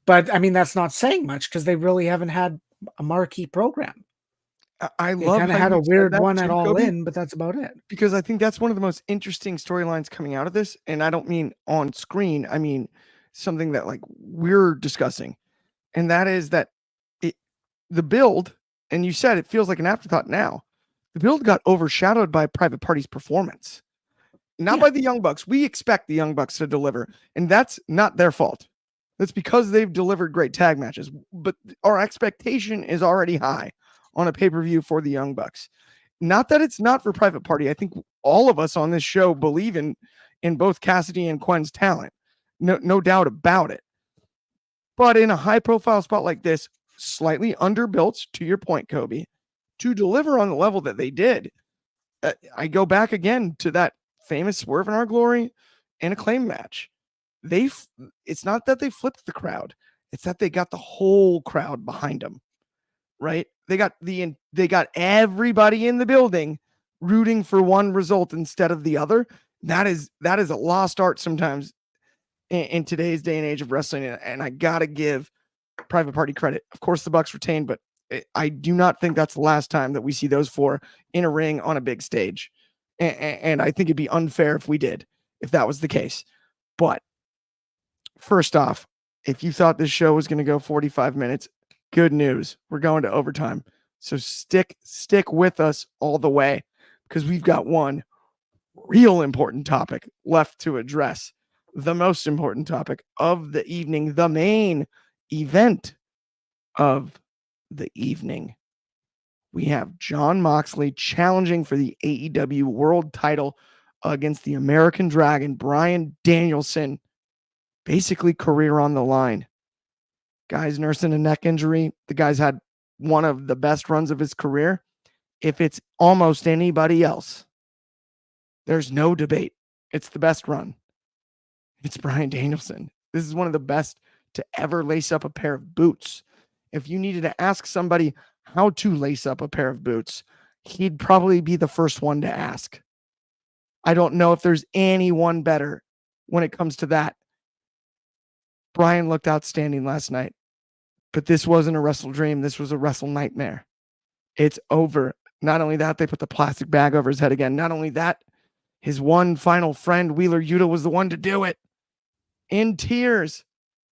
C: But I mean, that's not saying much, because they really haven't had a marquee program.
A: I
C: They
A: love
C: kind of
A: how
C: had a
A: you said
C: weird
A: that
C: one
A: too,
C: at All
A: Coby,
C: In, but that's about it.
A: because I think that's one of the most interesting storylines coming out of this. And I don't mean on screen. I mean something that like we're discussing. And that is that the build, and you said it feels like an afterthought now, the build got overshadowed by Private Party's performance, not by the Young Bucks. We expect the Young Bucks to deliver, and that's not their fault. That's because they've delivered great tag matches, but our expectation is already high on a pay-per-view for the Young Bucks. Not that it's not for Private Party. I think all of us on this show believe in both Cassidy and Quen's talent. No doubt about it. But in a high-profile spot like this, slightly underbuilt, to your point, Coby, to deliver on the level that they did, I go back again to that famous Swerve in Our Glory and Acclaim match. It's not that they flipped the crowd, it's that they got the whole crowd behind them, right? They got everybody in the building rooting for one result instead of the other. That is a lost art sometimes in today's day and age of wrestling, and I gotta give Private Party credit. Of course, the Bucks retained, but I do not think that's the last time that we see those four in a ring on a big stage, and I think it'd be unfair if that was the case. But first off, if you thought this show was going to go 45 minutes, good news, we're going to overtime. So stick with us all the way, because we've got one real important topic left to address. The most important topic of the evening, the main event of the evening. We have Jon Moxley challenging for the AEW World Title against the American Dragon, Bryan Danielson. Basically, career on the line. Guy's nursing a neck injury. The guy's had one of the best runs of his career. If it's almost anybody else, there's no debate. It's the best run. It's Bryan Danielson. This is one of the best to ever lace up a pair of boots. If you needed to ask somebody how to lace up a pair of boots, he'd probably be the first one to ask. I don't know if there's anyone better when it comes to that. Bryan looked outstanding last night, but this wasn't a wrestle dream. This was a wrestle nightmare. It's over. Not only that, they put the plastic bag over his head again. Not only that, his one final friend, Wheeler Yuta, was the one to do it. In tears.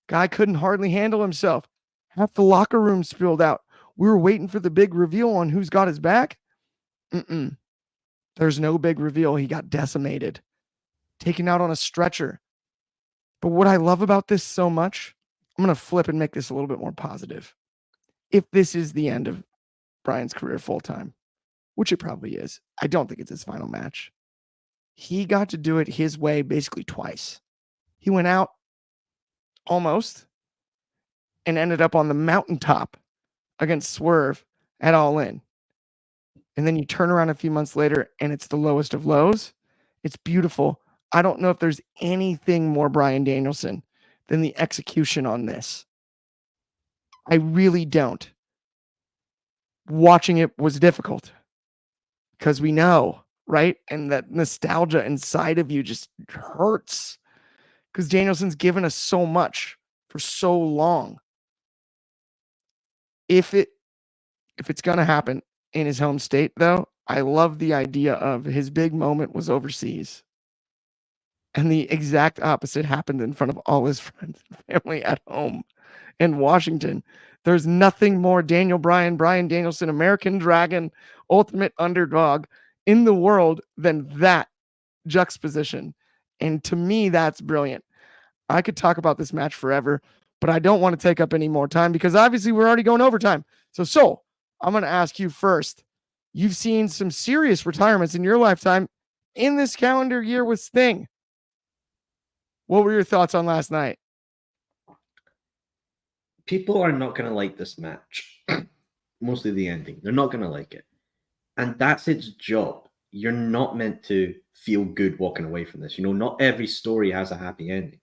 A: Guy couldn't hardly handle himself. Half the locker room spilled out. We were waiting for the big reveal on who's got his back. There's no big reveal. He got decimated. Taken out on a stretcher. But what I love about this so much, I'm going to flip and make this a little bit more positive. If this is the end of Bryan's career full-time, which it probably is, I don't think it's his final match. He got to do it his way basically twice. He went out almost and ended up on the mountaintop against Swerve at All In. And then you turn around a few months later and it's the lowest of lows. It's beautiful. I don't know if there's anything more Bryan Danielson than the execution on this. I really don't. Watching it was difficult because we know, right? And that nostalgia inside of you just hurts because Danielson's given us so much for so long. If it's going to happen in his home state, though, I love the idea of his big moment was overseas. And the exact opposite happened in front of all his friends and family at home in Washington. There's nothing more Bryan Danielson, American Dragon, ultimate underdog in the world than that juxtaposition. And to me, that's brilliant. I could talk about this match forever, but I don't want to take up any more time because obviously we're already going overtime. So I'm going to ask you first. You've seen some serious retirements in your lifetime in this calendar year with Sting. What were your thoughts on last night?
D: People are not going to like this match. Mostly the ending. They're not going to like it. And that's its job. You're not meant to feel good walking away from this. Not every story has a happy ending.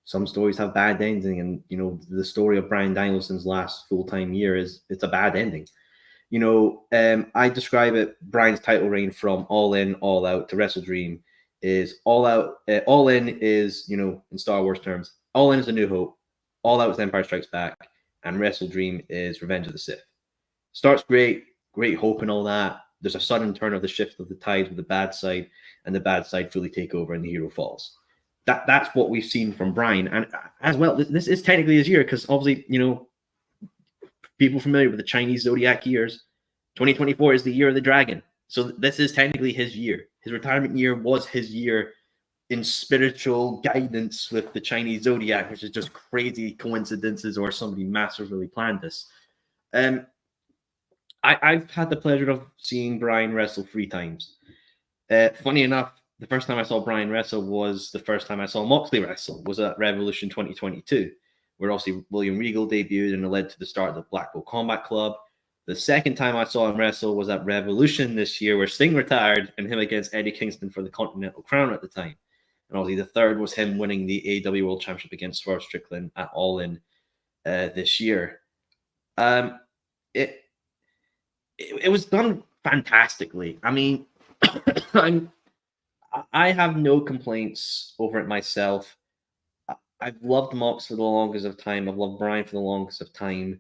D: Some stories have bad ending. And, the story of Bryan Danielson's last full-time year it's a bad ending. I describe it, Bryan's title reign from All In, All Out to WrestleDream is All Out. All In is, in Star Wars terms, All In is A New Hope, All Out is Empire Strikes Back, and WrestleDream is Revenge of the Sith. Starts great hope and all that. There's a sudden turn of the shift of the tides with the bad side, and the bad side fully take over and the hero falls. That's what we've seen from Bryan. And as well, this is technically his year because obviously, people familiar with the Chinese zodiac years, 2024 is the year of the dragon. So this is technically his year. His retirement year was his year in spiritual guidance with the Chinese zodiac, which is just crazy coincidences or somebody massively planned this. I've had the pleasure of seeing Bryan wrestle 3 times. Funny enough, the first time I saw Bryan wrestle was the first time I saw Moxley wrestle, was at Revolution 2022. Where obviously William Regal debuted and it led to the start of the Blackpool Combat Club. The second time I saw him wrestle was at Revolution this year, where Sting retired and him against Eddie Kingston for the Continental Crown at the time. And obviously the third was him winning the AEW World Championship against Swerve Strickland at All In this year. It was done fantastically. I mean, I have no complaints over it myself. I've loved Mox for the longest of time. I've loved Bryan for the longest of time.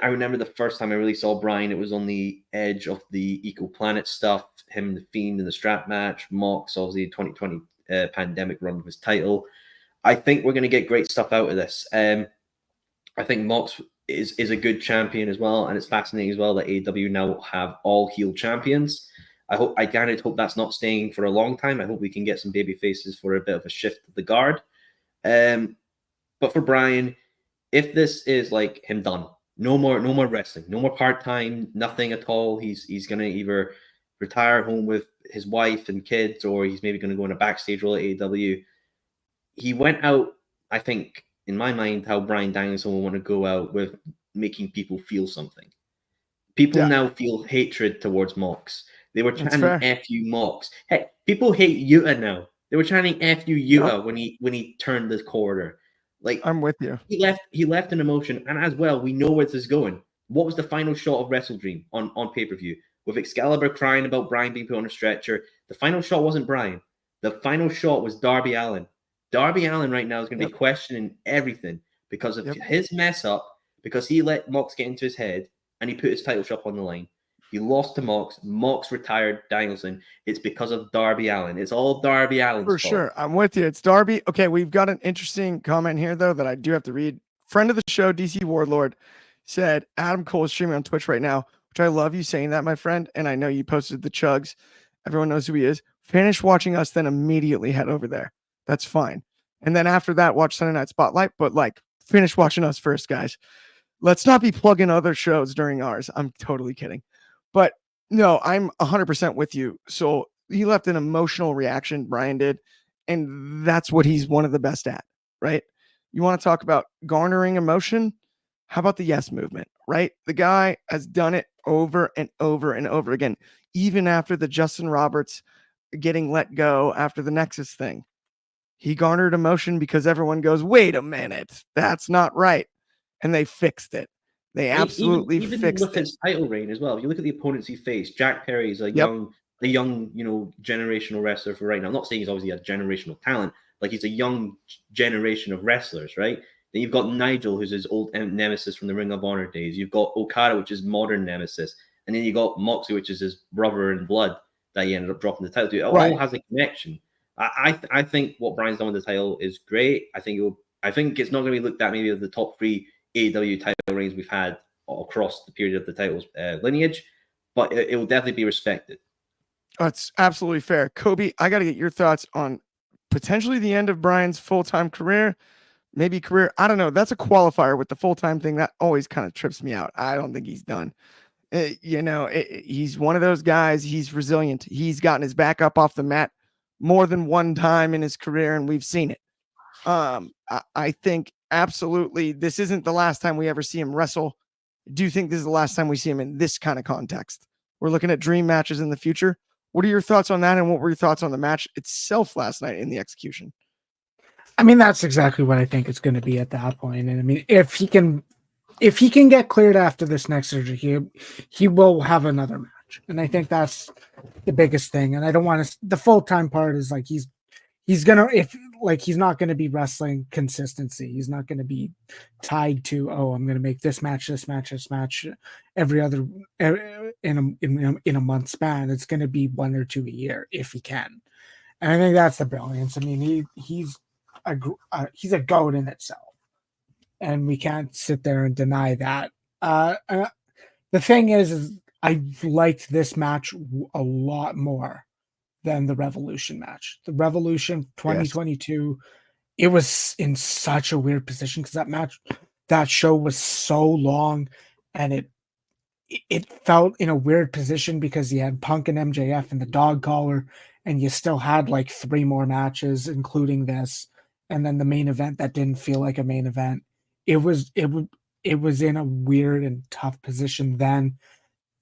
D: I remember the first time I really saw Bryan, it was on the edge of the Eco Planet stuff, him and The Fiend in the strap match, Mox, obviously 2020 pandemic run with his title. I think we're going to get great stuff out of this. I think Mox is a good champion as well, and it's fascinating as well that AEW now have all heel champions. I kind of hope that's not staying for a long time. I hope we can get some baby faces for a bit of a shift of the guard. But for Bryan, if this is like him done, no more wrestling, no more part-time, nothing at all. He's gonna either retire home with his wife and kids, or he's maybe gonna go in a backstage role at AEW. He went out, I think, in my mind, how Bryan Danielson will want to go out with making people feel something. People now feel hatred towards Mox. They were chanting F you Mox. Heck, people hate Yuta now. They were chanting F you Yuta when he turned the corner. Like,
A: I'm with you.
D: He left an emotion, and as well, we know where this is going. What was the final shot of WrestleDream on pay-per-view? With Excalibur crying about Bryan being put on a stretcher. The final shot wasn't Bryan. The final shot was Darby Allin. Darby Allin right now is going to be questioning everything because of his mess up, because he let Mox get into his head and he put his title shot on the line. He lost to Mox. Mox retired Danielson. It's because of Darby Allin. It's all Darby Allin's fault.
A: For sure. I'm with you. It's Darby. Okay, we've got an interesting comment here, though, that I do have to read. Friend of the show, DC Warlord, said, Adam Cole is streaming on Twitch right now, which I love you saying that, my friend. And I know you posted the chugs. Everyone knows who he is. Finish watching us, then immediately head over there. That's fine. And then after that, watch Sunday Night Spotlight. But finish watching us first, guys. Let's not be plugging other shows during ours. I'm totally kidding. But no, I'm 100% with you. So he left an emotional reaction, Bryan did, and that's what he's one of the best at, right? You want to talk about garnering emotion? How about the yes movement, right? The guy has done it over and over and over again, even after the Justin Roberts getting let go after the Nexus thing. He garnered emotion because everyone goes, wait a minute, that's not right. And they fixed it. They absolutely
D: even
A: fixed
D: with his title reign as well. If you look at the opponents he faced, Jack Perry is a young, generational wrestler for right now. I'm not saying he's obviously a generational talent, like he's a young generation of wrestlers, right? Then you've got Nigel, who's his old nemesis from the Ring of Honor days. You've got Okada, which is modern nemesis, and then you got Moxley, which is his brother in blood that he ended up dropping the title to. It all has a connection. I think what Bryan's done with the title is great. I think it's not going to be looked at maybe as the top 3 AEW title reigns we've had across the period of the title's lineage, but it will definitely be respected.
A: That's absolutely fair. Coby, I got to get your thoughts on potentially the end of Bryan's full-time career, maybe career. I don't know. That's a qualifier with the full-time thing. That always kind of trips me out. I don't think he's done. He's one of those guys. He's resilient. He's gotten his back up off the mat more than one time in his career, and we've seen it. I think absolutely this isn't the last time we ever see him wrestle. Do you think this is the last time we see him in this kind of context? We're looking at dream matches in the future. What are your thoughts on that? And what were your thoughts on the match itself last night in the execution?
C: I mean, that's exactly what I think it's going to be at that point. And I mean, if he can get cleared after this next surgery, he will have another match. And I think that's the biggest thing. And I don't want to, the full-time part is like, he's not going to be wrestling consistency. He's not going to be tied to, I'm going to make this match every other in a month span. It's going to be 1 or 2 a year if he can. And I think that's the brilliance. I mean, he's a goat in itself, and we can't sit there and deny that. The thing is I liked this match a lot more than the Revolution match. The Revolution 2022, It was in such a weird position because that show was so long, and it felt in a weird position because you had Punk and MJF and the dog collar, and you still had like 3 more matches, including this, and then the main event that didn't feel like a main event. It was in a weird and tough position then.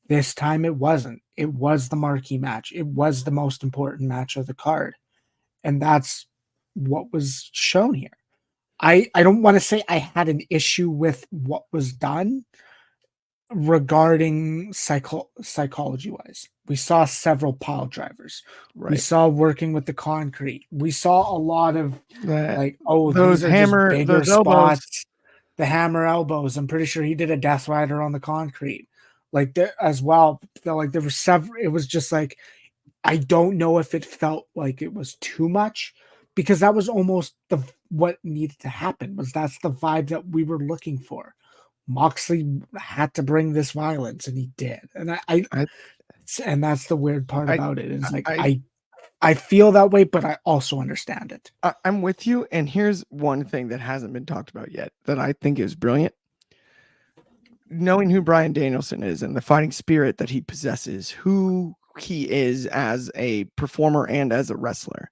C: This time it wasn't. It was the marquee match. It was the most important match of the card. And that's what was shown here. I don't want to say I had an issue with what was done regarding psychology-wise. We saw several pile drivers. Right. We saw working with the concrete. We saw a lot of those hammer, bigger those spots, elbows. The hammer elbows. I'm pretty sure he did a Death Rider on the concrete. As well, like there were several. It was just like, I don't know if it felt like it was too much, because that was almost what needed to happen. That's the vibe that we were looking for. Moxley had to bring this violence, and he did. And and that's the weird part about it. It's like I feel that way, but I also understand it.
A: I'm with you. And here's one thing that hasn't been talked about yet that I think is brilliant. Knowing who Bryan Danielson is and the fighting spirit that he possesses, who he is as a performer and as a wrestler,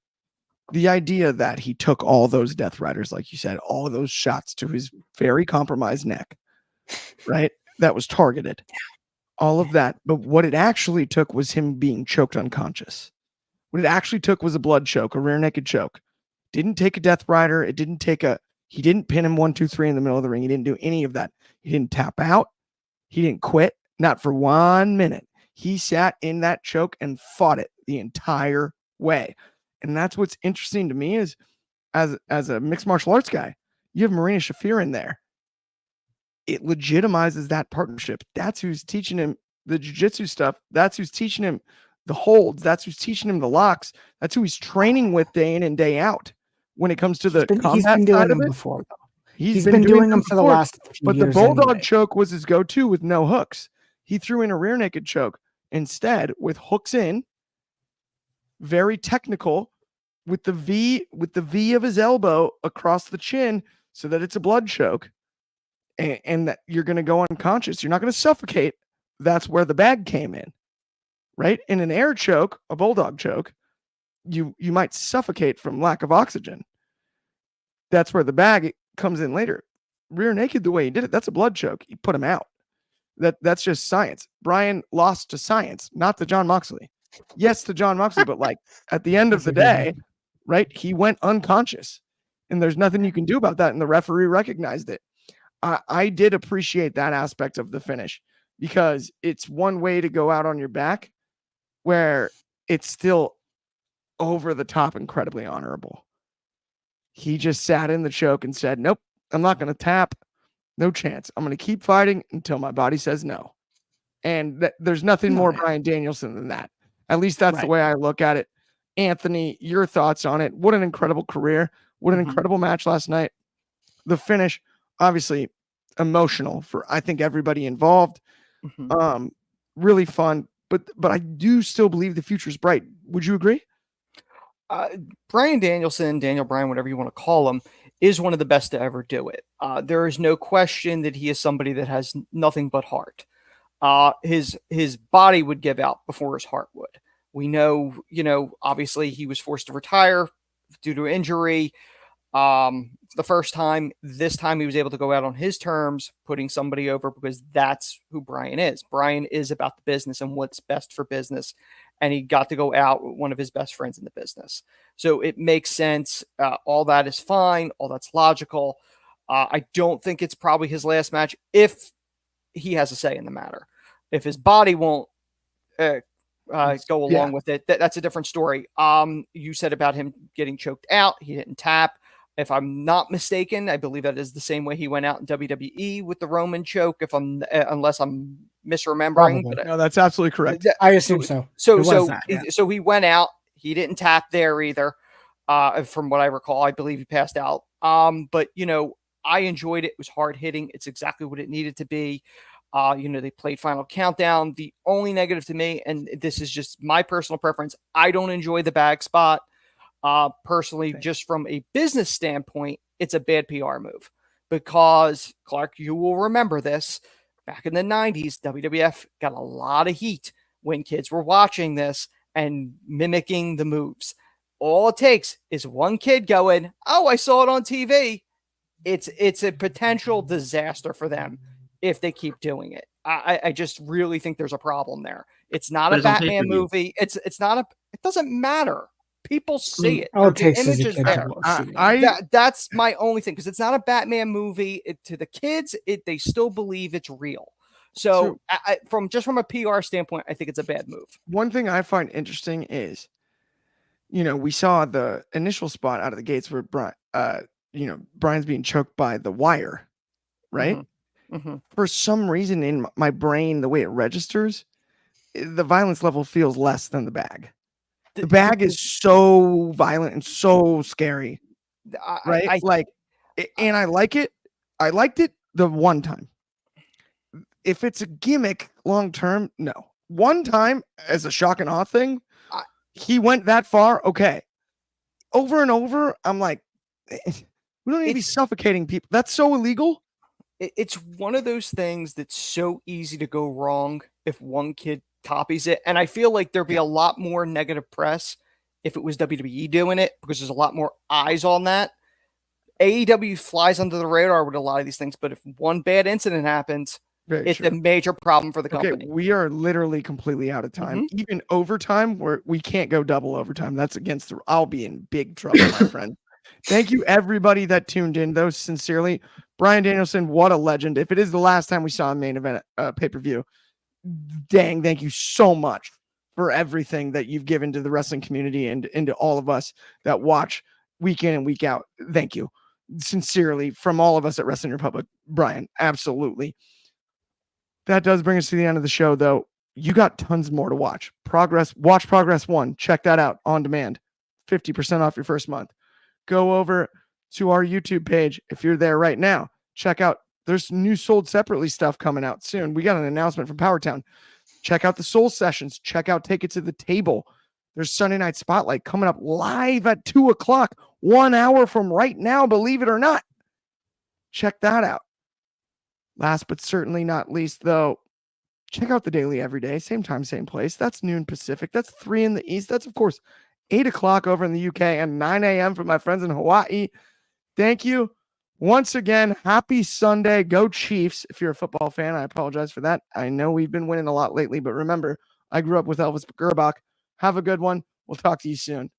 A: the idea that he took all those Death Riders, like you said, all those shots to his very compromised neck, right? That was targeted, all of that. But what it actually took was him being choked unconscious. What it actually took was a blood choke, a rear naked choke. Didn't take a Death Rider. He didn't pin him 1, 2, 3 in the middle of the ring. He didn't do any of that. He didn't tap out. He didn't quit, not for 1 minute. He sat in that choke and fought it the entire way. And that's what's interesting to me is, as a mixed martial arts guy, you have Marina Shafir in there. It legitimizes that partnership. That's who's teaching him the jiu-jitsu stuff. That's who's teaching him the holds. That's who's teaching him the locks. That's who he's training with day in and day out when it comes to the combat side of it.
C: Before, though. He's been doing them for the last few
A: but
C: years
A: the bulldog
C: anyway.
A: choke was his go-to with no hooks. He threw in a rear naked choke instead with hooks in, very technical, with the V of his elbow across the chin so that it's a blood choke, and that you're going to go unconscious. You're not going to suffocate. That's where the bag came in, right? In an air choke, a bulldog choke, you might suffocate from lack of oxygen. That's where the bag comes in later. Rear naked, the way he did it, that's a blood choke. He put him out. That's just science. Bryan lost to science, not to Jon Moxley. Yes, to Jon Moxley, but like at the end of the day, right? He went unconscious, and there's nothing you can do about that. And the referee recognized it. I did appreciate that aspect of the finish, because it's one way to go out on your back where it's still over the top, incredibly honorable. He just sat in the choke and said, nope, I'm not going to tap. No chance. I'm going to keep fighting until my body says no. And there's nothing more Bryan Danielson than that. At least that's the way I look at it. Anthony, your thoughts on it? What an incredible career. What an incredible match last night. The finish, obviously emotional for, I think, everybody involved. Really fun. But I do still believe the future is bright. Would you agree?
B: Bryan Danielson, Daniel Bryan, whatever you want to call him, is one of the best to ever do it. There is no question that he is somebody that has nothing but heart. His body would give out before his heart would. We know, obviously he was forced to retire due to injury. The first time, this time he was able to go out on his terms, putting somebody over because that's who Bryan is. Bryan is about the business and what's best for business. And he got to go out with one of his best friends in the business. So it makes sense. All that is fine. All that's logical. I don't think it's probably his last match if he has a say in the matter. If his body won't go along with it, that's a different story. You said about him getting choked out. He didn't tap. If I'm not mistaken, I believe that is the same way he went out in WWE with the Roman choke. Unless I'm misremembering,
C: Probably.
A: No, that's absolutely correct.
C: I assume so.
B: So he went out. He didn't tap there either. From what I recall, I believe he passed out. But I enjoyed it. It was hard hitting. It's exactly what it needed to be. They played Final Countdown. The only negative to me, and this is just my personal preference, I don't enjoy the bag spot. Personally, just from a business standpoint, it's a bad PR move because, Clark, you will remember this. Back in the 90s, WWF got a lot of heat when kids were watching this and mimicking the moves. All it takes is one kid going, "Oh, I saw it on TV." It's a potential disaster for them if they keep doing it. I just really think there's a problem there. It's not a Batman movie. It doesn't matter. People see it.
C: All it takes
B: the
C: is
B: image
C: a
B: is there.
A: That's
B: my only thing because it's not a Batman movie. To the kids, they still believe it's real. So, from a PR standpoint, I think it's a bad move.
A: One thing I find interesting is, we saw the initial spot out of the gates where Bryan's being choked by the wire, right?
B: Mm-hmm. Mm-hmm.
A: For some reason in my brain, the way it registers, the violence level feels less than the bag. The bag is so violent and so scary, right? And I like it. I liked it the one time. If it's a gimmick long term, no. One time as a shock and awe thing, he went that far. Okay. Over and over, I'm like, we don't need to be suffocating people. That's so illegal.
B: It's one of those things that's so easy to go wrong if one kid copies it. And I feel like there'd be a lot more negative press if it was WWE doing it because there's a lot more eyes on that. AEW flies under the radar with a lot of these things, but if one bad incident happens, it's a major problem for the company.
A: We are literally completely out of time. Mm-hmm. Even overtime, where we can't go double overtime. That's against the. I'll be in big trouble, my friend. Thank you, everybody that tuned in. Those sincerely, Bryan Danielson, what a legend. If it is the last time we saw a main event pay-per-view, dang, thank you so much for everything that you've given to the wrestling community and to all of us that watch week in and week out. Thank you. Sincerely, from all of us at Wrestling Republic, Bryan, absolutely. That does bring us to the end of the show, though. You got tons more to watch. Watch Progress 1. Check that out on demand. 50% off your first month. Go over to our YouTube page. If you're there right now, check out. There's new Sold Separately stuff coming out soon. We got an announcement from Powertown. Check out the Soul Sessions. Check out Take It to the Table. There's Sunday Night Spotlight coming up live at 2:00, 1 hour from right now, believe it or not. Check that out. Last but certainly not least, though, check out the Daily every day. Same time, same place. That's noon Pacific. That's 3 in the East. That's, of course, 8:00 over in the UK and 9 a.m. for my friends in Hawaii. Thank you. Once again, happy Sunday. Go Chiefs. If you're a football fan, I apologize for that. I know we've been winning a lot lately, but remember, I grew up with Elvis Gerbach. Have a good one. We'll talk to you soon.